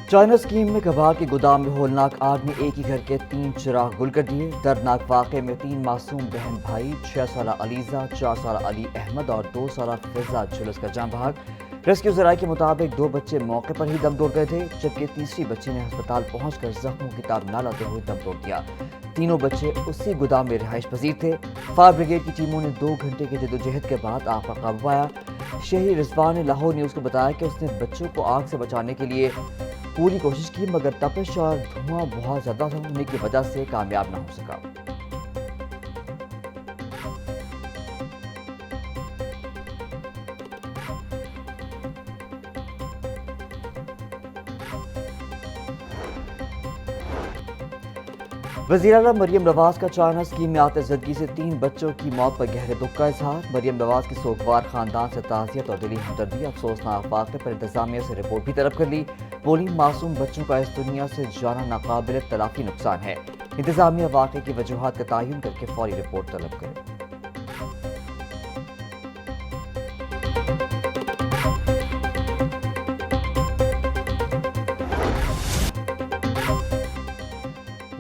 China scheme میں کباڑ کے گودام میں ہولناک آگ نے ایک ہی گھر کے 3 چراغ گل کر دیے۔ دردناک واقعے میں 3 معصوم بہن بھائی 6 سالہ علیزہ، 4 سالہ علی احمد اور 2 سالہ فضا جھلس کر جاں بحق۔ ریسکیو ذرائع کے مطابق 2 بچے موقع پر ہی دم توڑ گئے تھے، جبکہ تیسری بچی نے ہسپتال پہنچ کر زخموں کی تاب نہ لاتے ہوئے دم توڑ دیا۔ تینوں بچے اسی گودام میں رہائش پذیر تھے۔ فائر بریگیڈ کی ٹیموں نے 2 گھنٹے کی جدوجہد کے بعد آگ پر قابو پایا۔ شہری رضوان نے لاہور نیوز کو بتایا کہ اس نے بچوں کو آگ سے بچانے کے لیے پوری کوشش کی، مگر تپش اور دھواں بہت زیادہ ہونے کی وجہ سے کامیاب نہ ہو سکا۔ وزیراعلیٰ مریم نواز کا چائنا اسکیم میں آتے زدگی سے 3 بچوں کی موت پر گہرے دکھ کا اظہار۔ مریم نواز کی سوگوار خاندان سے تعزیت اور دلی ہمدردی۔ افسوسناک واقعے پر انتظامیہ سے رپورٹ بھی طلب کر لی۔ بولی معصوم بچوں کا اس دنیا سے جانا ناقابل تلافی نقصان ہے۔ انتظامیہ واقعے کی وجوہات کا تعین کر کے فوری رپورٹ طلب کرے۔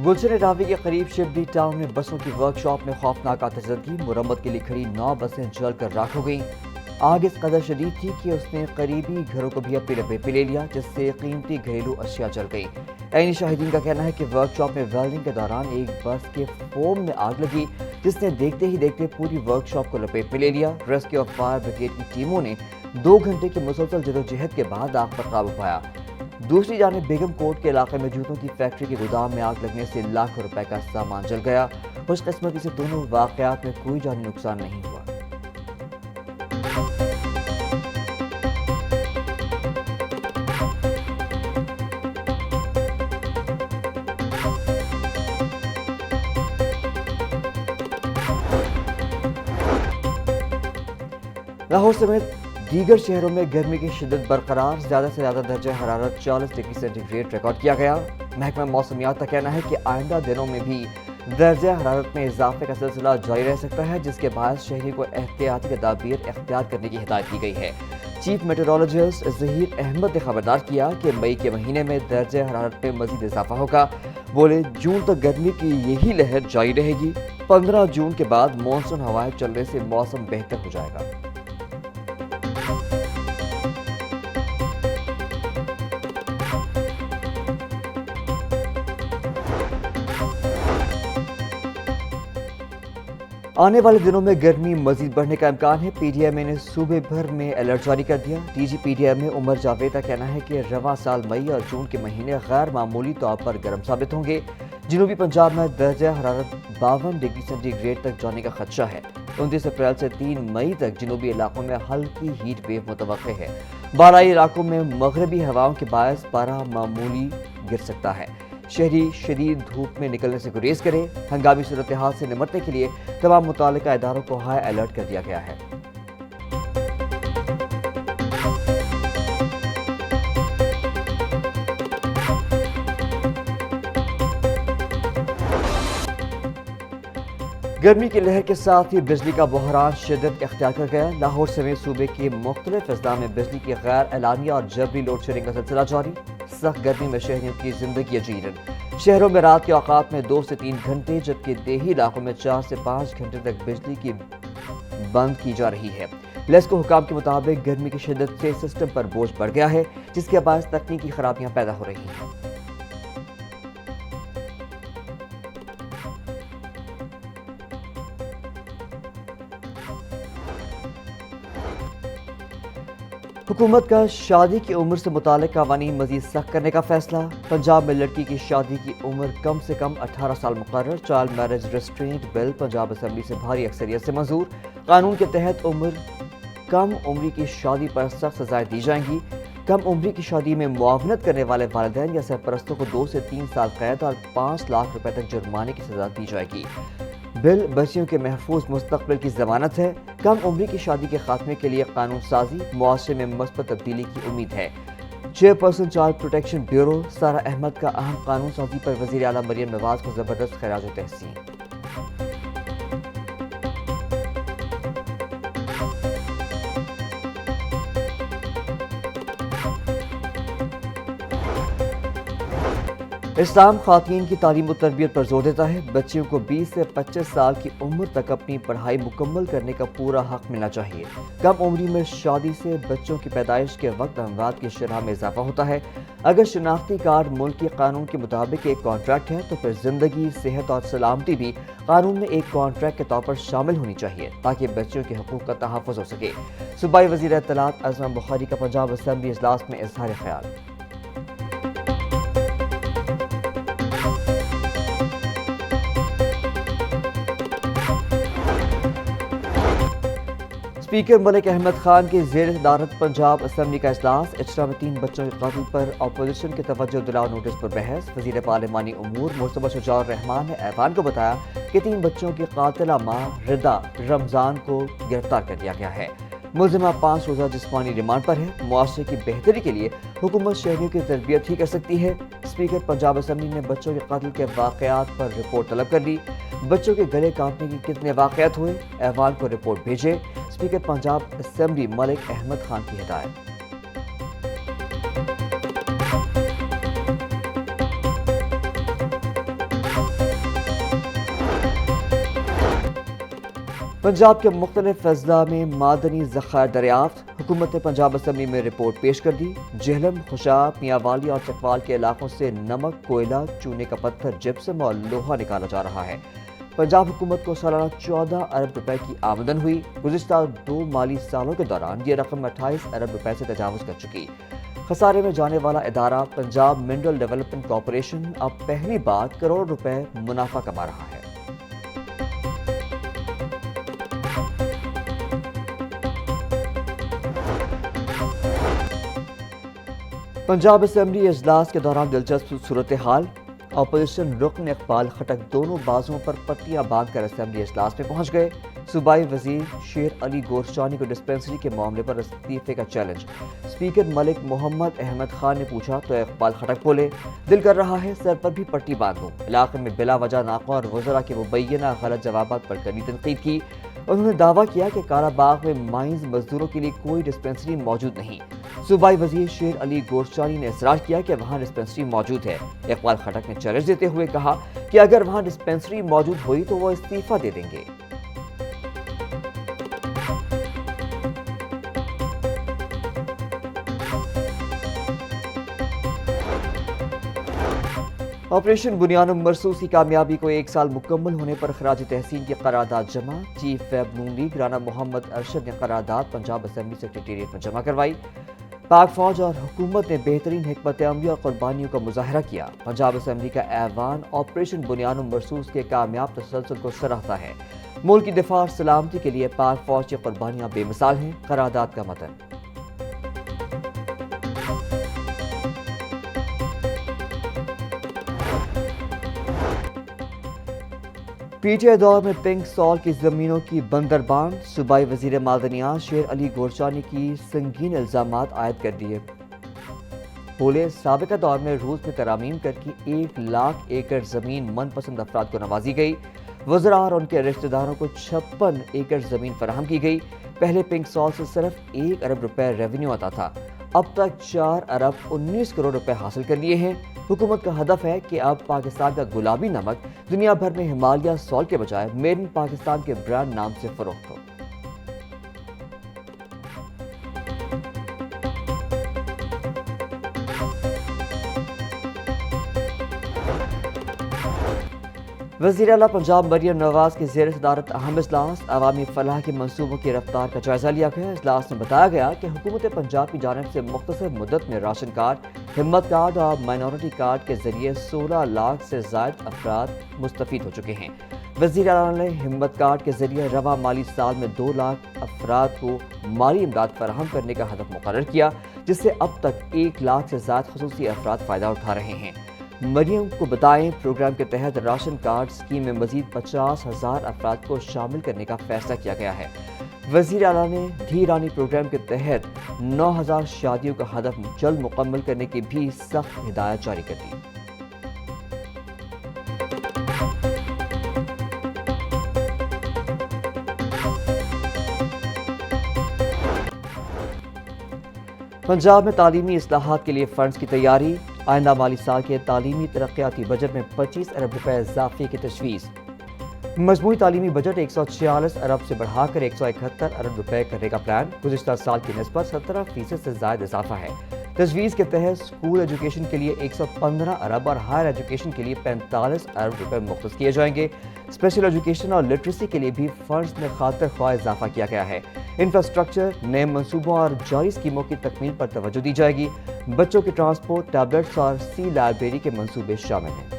گلشن راوی کے قریب شبلی ٹاؤن میں بسوں کی ورک شاپ میں خوفناک آتش زدگی۔ مرمت کے لیے کھڑی 9 بسیں جل کر راکھ ہو گئیں۔ آگ اس قدر شدید تھی کہ اس نے قریبی گھروں کو بھی اپنی لپیٹ میں لے لیا، جس سے قیمتی گھریلو اشیاء جل گئی۔ عینی شاہدین کا کہنا ہے کہ ورک شاپ میں ویلڈنگ کے دوران ایک بس کے فوم میں آگ لگی، جس نے دیکھتے ہی دیکھتے پوری ورک شاپ کو لپیٹ میں لے لیا۔ ریسکیو اور فائر بریگیڈ کی ٹیموں نے 2 گھنٹے کی مسلسل جدوجہد کے بعد آگ پر قابو پایا۔ دوسری جانب بیگم کوٹ کے علاقے میں جوتوں کی فیکٹری کے گودام میں آگ لگنے سے لاکھوں روپے کا سامان جل گیا۔ خوش قسمتی سے دونوں واقعات میں کوئی جانی نقصان نہیں ہوا۔ لاہور سمیت دیگر شہروں میں گرمی کی شدت برقرار، زیادہ سے زیادہ درجہ حرارت 40 ڈگری سینٹی گریڈ ریکارڈ کیا گیا۔ محکمہ موسمیات کا کہنا ہے کہ آئندہ دنوں میں بھی درجہ حرارت میں اضافے کا سلسلہ جاری رہ سکتا ہے، جس کے باعث شہری کو احتیاطی تدابیر اختیار کرنے کی ہدایت دی گئی ہے۔ چیف میٹرولوجسٹ ظہیر احمد نے خبردار کیا کہ مئی کے مہینے میں درجہ حرارت میں مزید اضافہ ہوگا۔ بولے جون تک گرمی کی یہی لہر جاری رہے گی۔ 15 جون کے بعد مانسون ہوائیں چلنے سے موسم بہتر ہو جائے گا۔ آنے والے دنوں میں گرمی مزید بڑھنے کا امکان ہے۔ پی ڈی ایم اے نے صوبے بھر میں الرٹ جاری کر دیا۔ D G P D M A Umar Javed کا کہنا ہے کہ رواں سال مئی اور جون کے مہینے غیر معمولی طور پر گرم ثابت ہوں گے۔ جنوبی پنجاب میں درجہ حرارت 52 ڈگری سینٹی گریڈ تک جانے کا خدشہ ہے۔ 29 اپریل سے 3 مئی تک جنوبی علاقوں میں ہلکی ہیٹ ویو متوقع ہے۔ بالائی علاقوں میں مغربی ہواؤں کے باعث پارہ معمولی گر سکتا ہے۔ شہری شدید دھوپ میں نکلنے سے گریز کرے۔ ہنگامی صورتحال سے نمٹنے کے لیے تمام متعلقہ اداروں کو ہائی الرٹ کر دیا گیا ہے۔ گرمی کی لہر کے ساتھ ہی بجلی کا بحران شدت اختیار کر گیا۔ لاہور سمیت صوبے کے مختلف اضلاع میں بجلی کی غیر اعلانیہ اور جبری لوڈ شیڈنگ کا سلسلہ جاری۔ سخت گرمی میں شہریوں کی زندگی اجیرن۔ شہروں میں رات کے اوقات میں 2 سے 3 گھنٹے، جبکہ دیہی علاقوں میں 4 سے 5 گھنٹے تک بجلی کی بند کی جا رہی ہے۔ لیسکو حکام کے مطابق گرمی کی شدت سے سسٹم پر بوجھ بڑھ گیا ہے، جس کے باعث تکنیکی خرابیاں پیدا ہو رہی ہیں۔ حکومت کا شادی کی عمر سے متعلق قوانین مزید سخت کرنے کا فیصلہ۔ پنجاب میں لڑکی کی شادی کی عمر کم سے کم 18 سال مقرر۔ چائلڈ میرج ریسٹرینٹ بل پنجاب اسمبلی سے بھاری اکثریت سے منظور۔ قانون کے تحت کم عمری کی شادی پر سخت سزائیں دی جائیں گی۔ کم عمری کی شادی میں معاونت کرنے والے والدین یا سرپرستوں کو 2 سے 3 سال قید اور 5 لاکھ روپے تک جرمانے کی سزا دی جائے گی۔ بل بچیوں کے محفوظ مستقبل کی ضمانت ہے۔ کم عمری کی شادی کے خاتمے کے لیے قانون سازی، معاشرے میں مثبت تبدیلی کی امید ہے۔ Chairperson child protection bureau Sara Ahmed کا اہم قانون سازی پر وزیر اعلیٰ مریم نواز کو زبردست خراج تحسین۔ اسلام خواتین کی تعلیم و تربیت پر زور دیتا ہے۔ بچیوں کو 20 سے 25 سال کی عمر تک اپنی پڑھائی مکمل کرنے کا پورا حق ملنا چاہیے۔ کم عمری میں شادی سے بچوں کی پیدائش کے وقت اموات کی شرح میں اضافہ ہوتا ہے۔ اگر شناختی کارڈ ملکی قانون کے مطابق ایک کانٹریکٹ ہے تو پھر زندگی، صحت اور سلامتی بھی قانون میں ایک کانٹریکٹ کے طور پر شامل ہونی چاہیے تاکہ بچوں کے حقوق کا تحفظ ہو سکے۔ صوبائی وزیر اطلاعات اعظم بخاری کا پنجاب اسمبلی اجلاس میں اظہار خیال۔ اسپیکر ملک احمد خان کی زیر صدارت پنجاب اسمبلی کا اجلاس۔ اجرا میں 3 بچوں کے قتل پر اپوزیشن کے توجہ دلاؤ نوٹس پر بحث۔ وزیر پارلیمانی امور مصطفیٰ شجاع الرحمان نے ایوان کو بتایا کہ 3 بچوں کی قاتلہ ماں ردا رمضان کو گرفتار کر لیا گیا ہے۔ ملزمہ 5 روزہ جسمانی ریمانڈ پر ہے۔ معاشرے کی بہتری کے لیے حکومت شہریوں کی تربیت ہی کر سکتی ہے۔ اسپیکر پنجاب اسمبلی نے بچوں کے قتل کے واقعات پر رپورٹ طلب کر لی۔ بچوں کے گلے کاٹنے کے کتنے واقعات ہوئے؟ ایوان کو رپورٹ بھیجے۔ اسپیکر پنجاب اسمبلی ملک احمد خان کی ہدایت۔ پنجاب کے مختلف اضلاع میں معدنی ذخائر دریافت۔ حکومت نے پنجاب اسمبلی میں رپورٹ پیش کر دی۔ جہلم، خوشاب، میاں والی اور چکوال کے علاقوں سے نمک، کوئلہ، چونے کا پتھر، جپسم اور لوہا نکالا جا رہا ہے۔ پنجاب حکومت کو سالانہ 14 ارب روپے کی آمدن ہوئی۔ گزشتہ 2 مالی سالوں کے دوران یہ رقم 28 ارب روپے سے تجاوز کر چکی۔ خسارے میں جانے والا ادارہ پنجاب منرل ڈیولپمنٹ کارپوریشن اب پہلی بار کروڑ روپے منافع کما رہا ہے۔ پنجاب اسمبلی اجلاس کے دوران دلچسپ صورتحال۔ اپوزیشن رکن اقبال خٹک دونوں بازوؤں پر پٹیاں باندھ کر اسمبلی اجلاس میں پہنچ گئے۔ صوبائی وزیر شیر علی گورشانی کو ڈسپنسری کے معاملے پر استعفے کا چیلنج۔ اسپیکر ملک محمد احمد خان نے پوچھا تو اقبال خٹک بولے، دل کر رہا ہے سر پر بھی پٹی باندھ دوں۔ علاقے میں بلا وجہ ناقہ اور وزراء کے مبینہ غلط جوابات پر کڑی تنقید کی۔ انہوں نے دعویٰ کیا کہ کالا باغ میں مائنز مزدوروں کے لیے کوئی ڈسپنسری موجود نہیں۔ صوبائی وزیر شیر علی گورشانی نے اصرار کیا کہ وہاں ڈسپنسری موجود ہے۔ اقبال خٹک نے چیلنج دیتے ہوئے کہا کہ اگر وہاں ڈسپنسری موجود ہوئی تو وہ استعفیٰ دے دیں گے۔ آپریشن بنیان مرصوص کی کامیابی کو 1 سال مکمل ہونے پر خراج تحسین کی قرارداد جمع۔ چیف ویب نون لیگ رانا محمد ارشد نے قرارداد پنجاب اسمبلی سیکریٹریٹ میں جمع کروائی۔ پاک فوج اور حکومت نے بہترین حکمت عملی اور قربانیوں کا مظاہرہ کیا۔ پنجاب اسمبلی کا ایوان آپریشن بنیان مرصوص کے کامیاب تسلسل کو سراہتا ہے۔ ملک کی دفاع اور سلامتی کے لیے پاک فوج کی قربانیاں بے مثال ہیں۔ قرارداد کا متن۔ پی ٹی آئی دور میں پنک سال کی زمینوں کی بندربان۔ صوبائی وزیر معدنیات شیر علی گورشانی کی سنگین الزامات عائد کر دیے۔ بولے، سابقہ دور میں روس میں ترامیم کر کے 1 لاکھ ایکڑ زمین من پسند افراد کو نوازی گئی۔ وزراء اور ان کے رشتہ داروں کو 56 ایکڑ زمین فراہم کی گئی۔ پہلے پنک سال سے صرف 1 ارب روپے ریونیو آتا تھا، اب تک 4 ارب 19 کروڑ روپے حاصل کر لیے ہیں۔ حکومت کا ہدف ہے کہ اب پاکستان کا گلابی نمک دنیا بھر میں ہمالیہ سالٹ کے بجائے میڈ ان پاکستان کے برانڈ نام سے فروخت ہو۔ وزیر اعلیٰ پنجاب مریم نواز کی زیر صدارت اہم اجلاس۔ عوامی فلاح کے منصوبوں کی رفتار کا جائزہ لیا گیا۔ اجلاس میں بتایا گیا کہ حکومت پنجاب کی جانب سے مختصر مدت میں راشن کارڈ، ہمت کارڈ اور مائنورٹی کارڈ کے ذریعے 16 لاکھ سے زائد افراد مستفید ہو چکے ہیں۔ وزیر اعلیٰ نے ہمت کارڈ کے ذریعے رواں مالی سال میں 2 لاکھ افراد کو مالی امداد فراہم کرنے کا ہدف مقرر کیا، جس سے اب تک 1 لاکھ سے زائد خصوصی افراد فائدہ اٹھا رہے ہیں۔ مریم کو بتائیں، پروگرام کے تحت راشن کارڈ اسکیم میں مزید 50,000 افراد کو شامل کرنے کا فیصلہ کیا گیا ہے۔ وزیر اعلیٰ نے دھی رانی پروگرام کے تحت 9,000 شادیوں کا ہدف جلد مکمل کرنے کی بھی سخت ہدایت جاری کر دی۔ پنجاب میں تعلیمی اصلاحات کے لیے فنڈز کی تیاری۔ آئندہ مالی سال کے تعلیمی ترقیاتی بجٹ میں 25 ارب روپے اضافے کی تجویز۔ مجموعی تعلیمی بجٹ 146 ارب سے بڑھا کر 171 ارب روپے کرنے کا پلان، گزشتہ سال کی نسبت 17% سے زائد اضافہ ہے۔ تجویز کے تحت اسکول ایجوکیشن کے لیے 115 ارب اور ہائر ایجوکیشن کے لیے 45 ارب روپے مختص کیے جائیں گے۔ اسپیشل ایجوکیشن اور لٹریسی کے لیے بھی فنڈز میں خاطر خواہ اضافہ کیا گیا ہے۔ انفراسٹرکچر، نئے منصوبوں اور جاری اسکیموں کی تکمیل پر توجہ دی جائے گی۔ بچوں کے ٹرانسپورٹ، ٹیبلٹس اور سی لائبریری کے منصوبے شامل ہیں۔